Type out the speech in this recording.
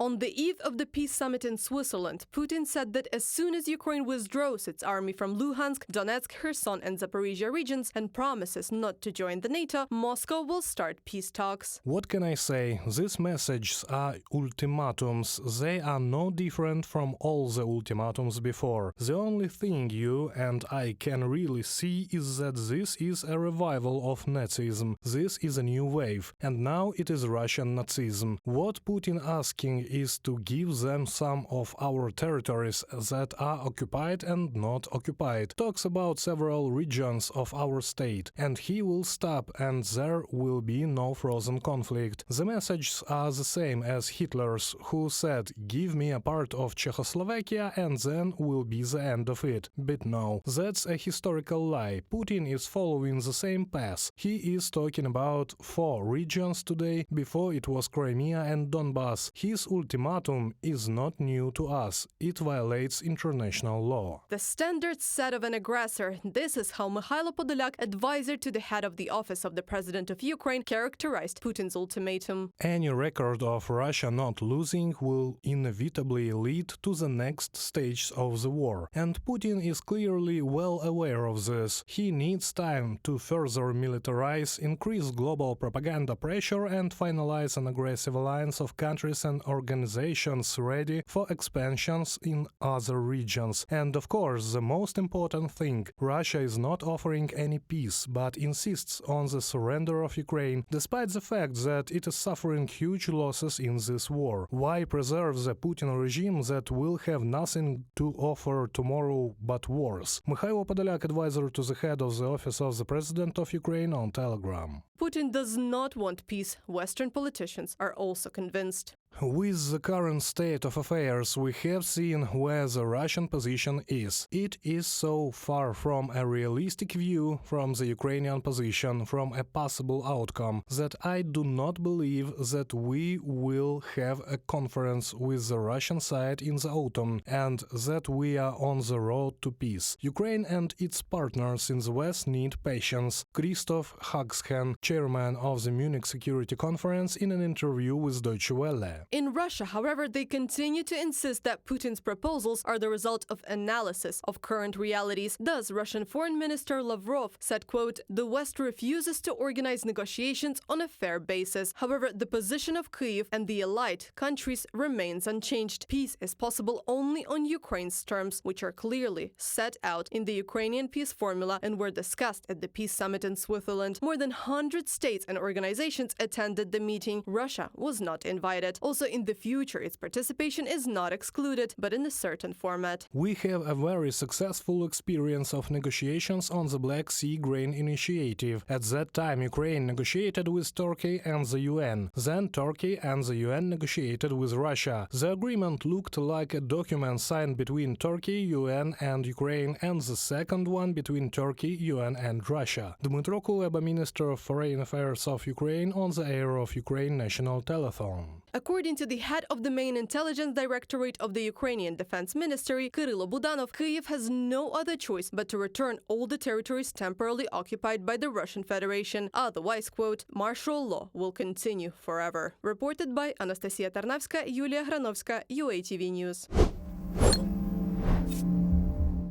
On the eve of the peace summit in Switzerland, Putin said that as soon as Ukraine withdraws its army from Luhansk, Donetsk, Kherson and Zaporizhia regions and promises not to join the NATO, Moscow will start peace talks. What can I say? These messages are ultimatums. They are no different from all the ultimatums before. The only thing you and I can really see is that this is a revival of Nazism. This is a new wave. And now it is Russian Nazism. What Putin asking is to give them some of our territories that are occupied and not occupied. Talks about several regions of our state. And he will stop and there will be no frozen conflict. The messages are the same as Hitler's, who said, give me a part of Czechoslovakia and then will be the end of it. But no, that's a historical lie. Putin is following the same path. He is talking about 4 regions today, before it was Crimea and Donbass. His ultimatum is not new to us. It violates international law. The standard set of an aggressor. This is how Mikhailo Podolyak, advisor to the head of the office of the president of Ukraine, characterized Putin's ultimatum. Any record of Russia not losing will inevitably lead to the next stage of the war. And Putin is clearly well aware of this. He needs time to further militarize, increase global propaganda pressure and finalize an aggressive alliance of countries and organizations ready for expansions in other regions. And of course, the most important thing, Russia is not offering any peace, but insists on the surrender of Ukraine, despite the fact that it is suffering huge losses in this war. Why preserve the Putin regime that will have nothing to offer tomorrow but wars? Mikhailo Podolyak, advisor to the head of the office of the president of Ukraine, on Telegram. Putin does not want peace. Western politicians are also convinced. With the current state of affairs, we have seen where the Russian position is. It is so far from a realistic view from the Ukrainian position, from a possible outcome, that I do not believe that we will have a conference with the Russian side in the autumn and that we are on the road to peace. Ukraine and its partners in the West need patience. Christoph Haxhen, chairman of the Munich Security Conference, in an interview with Deutsche Welle. In Russia, however, they continue to insist that Putin's proposals are the result of analysis of current realities. Thus, Russian Foreign Minister Lavrov said, quote, "The West refuses to organize negotiations on a fair basis. However, the position of Kyiv and the allied countries remains unchanged. Peace is possible only on Ukraine's terms, which are clearly set out in the Ukrainian peace formula and were discussed at the peace summit in Switzerland. More than 100 states and organizations attended the meeting. Russia was not invited. Also, in the future, its participation is not excluded, but in a certain format." We have a very successful experience of negotiations on the Black Sea Grain Initiative. At that time, Ukraine negotiated with Turkey and the UN. Then Turkey and the UN negotiated with Russia. The agreement looked like a document signed between Turkey, UN and Ukraine, and the second one between Turkey, UN and Russia. Dmytro Kuleba, Minister of Foreign Affairs of Ukraine, on the air of Ukraine National Telephone. According to the head of the main intelligence directorate of the Ukrainian Defense Ministry, Kyrylo Budanov, Kyiv has no other choice but to return all the territories temporarily occupied by the Russian Federation. Otherwise, quote, martial law will continue forever. Reported by Anastasia Tarnavska, Yulia Granovska, UATV News.